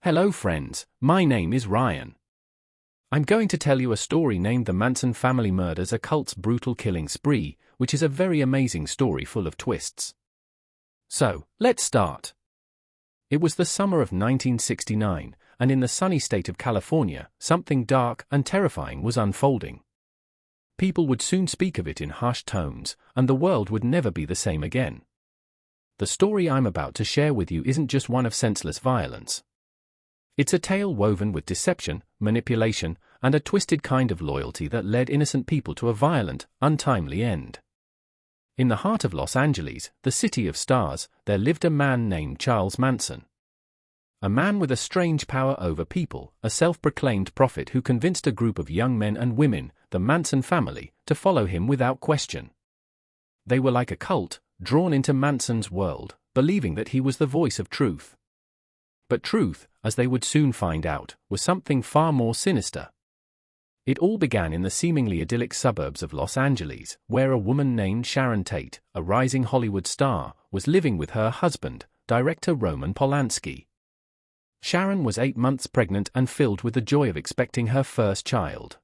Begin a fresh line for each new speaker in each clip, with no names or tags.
Hello friends, my name is Ryan. I'm going to tell you a story named The Manson Family Murders, a cult's brutal killing spree, which is a very amazing story full of twists. So, let's start. It was the summer of 1969, and in the sunny state of California, something dark and terrifying was unfolding. People would soon speak of it in hushed tones, and the world would never be the same again. The story I'm about to share with you isn't just one of senseless violence. It's a tale woven with deception, manipulation, and a twisted kind of loyalty that led innocent people to a violent, untimely end. In the heart of Los Angeles, the city of stars, there lived a man named Charles Manson. A man with a strange power over people, a self-proclaimed prophet who convinced a group of young men and women, the Manson family, to follow him without question. They were like a cult, drawn into Manson's world, believing that he was the voice of truth. But truth, as they would soon find out, was something far more sinister. It all began in the seemingly idyllic suburbs of Los Angeles, where a woman named Sharon Tate, a rising Hollywood star, was living with her husband, director Roman Polanski. Sharon was 8 months pregnant and filled with the joy of expecting her first child.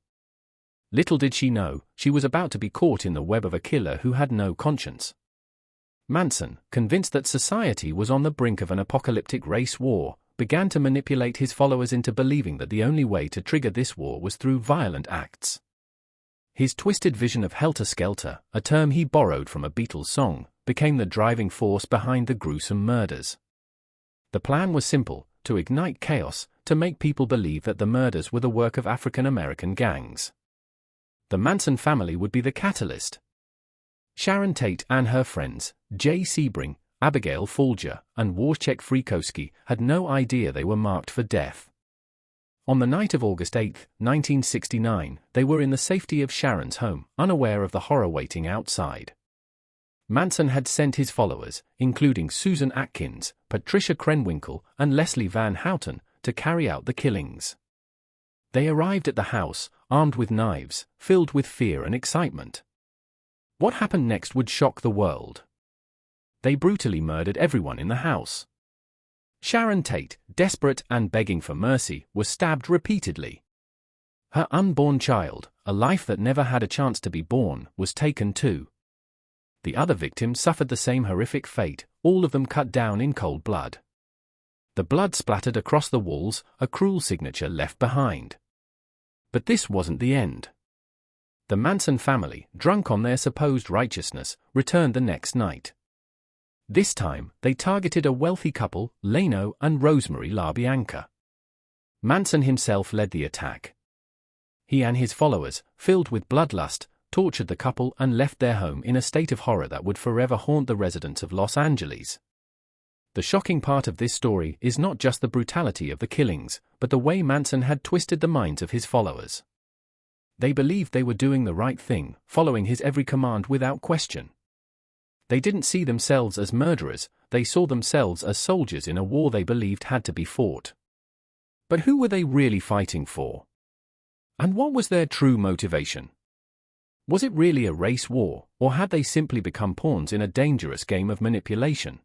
Little did she know, she was about to be caught in the web of a killer who had no conscience. Manson, convinced that society was on the brink of an apocalyptic race war, began to manipulate his followers into believing that the only way to trigger this war was through violent acts. His twisted vision of helter-skelter, a term he borrowed from a Beatles song, became the driving force behind the gruesome murders. The plan was simple: to ignite chaos, to make people believe that the murders were the work of African-American gangs. The Manson family would be the catalyst. Sharon Tate and her friends, Jay Sebring, Abigail Folger, and Wojciech Frykowski, had no idea they were marked for death. On the night of August 8, 1969, they were in the safety of Sharon's home, unaware of the horror waiting outside. Manson had sent his followers, including Susan Atkins, Patricia Krenwinkel, and Leslie Van Houten, to carry out the killings. They arrived at the house, armed with knives, filled with fear and excitement. What happened next would shock the world. They brutally murdered everyone in the house. Sharon Tate, desperate and begging for mercy, was stabbed repeatedly. Her unborn child, a life that never had a chance to be born, was taken too. The other victims suffered the same horrific fate, all of them cut down in cold blood. The blood splattered across the walls, a cruel signature left behind. But this wasn't the end. The Manson family, drunk on their supposed righteousness, returned the next night. This time, they targeted a wealthy couple, Leno and Rosemary LaBianca. Manson himself led the attack. He and his followers, filled with bloodlust, tortured the couple and left their home in a state of horror that would forever haunt the residents of Los Angeles. The shocking part of this story is not just the brutality of the killings, but the way Manson had twisted the minds of his followers. They believed they were doing the right thing, following his every command without question. They didn't see themselves as murderers, they saw themselves as soldiers in a war they believed had to be fought. But who were they really fighting for? And what was their true motivation? Was it really a race war, or had they simply become pawns in a dangerous game of manipulation?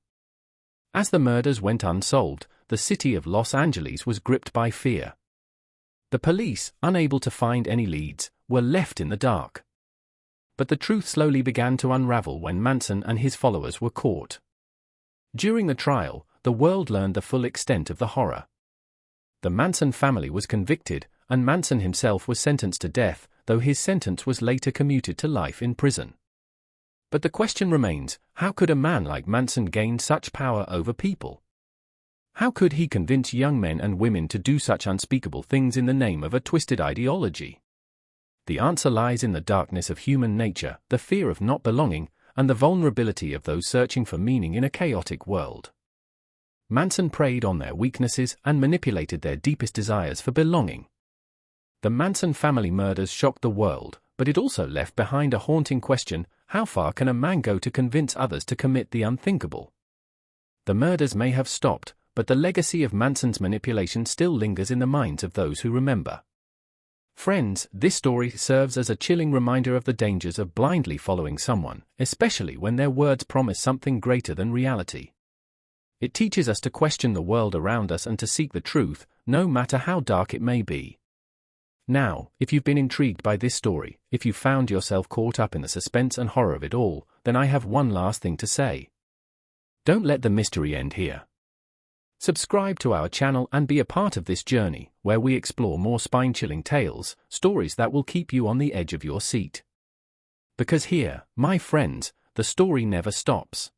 As the murders went unsolved, the city of Los Angeles was gripped by fear. The police, unable to find any leads, were left in the dark. But the truth slowly began to unravel when Manson and his followers were caught. During the trial, the world learned the full extent of the horror. The Manson family was convicted, and Manson himself was sentenced to death, though his sentence was later commuted to life in prison. But the question remains, how could a man like Manson gain such power over people? How could he convince young men and women to do such unspeakable things in the name of a twisted ideology? The answer lies in the darkness of human nature, the fear of not belonging, and the vulnerability of those searching for meaning in a chaotic world. Manson preyed on their weaknesses and manipulated their deepest desires for belonging. The Manson family murders shocked the world, but it also left behind a haunting question: how far can a man go to convince others to commit the unthinkable? The murders may have stopped, but the legacy of Manson's manipulation still lingers in the minds of those who remember. Friends, this story serves as a chilling reminder of the dangers of blindly following someone, especially when their words promise something greater than reality. It teaches us to question the world around us and to seek the truth, no matter how dark it may be. Now, if you've been intrigued by this story, if you found yourself caught up in the suspense and horror of it all, then I have one last thing to say. Don't let the mystery end here. Subscribe to our channel and be a part of this journey, where we explore more spine-chilling tales, stories that will keep you on the edge of your seat. Because here, my friends, the story never stops.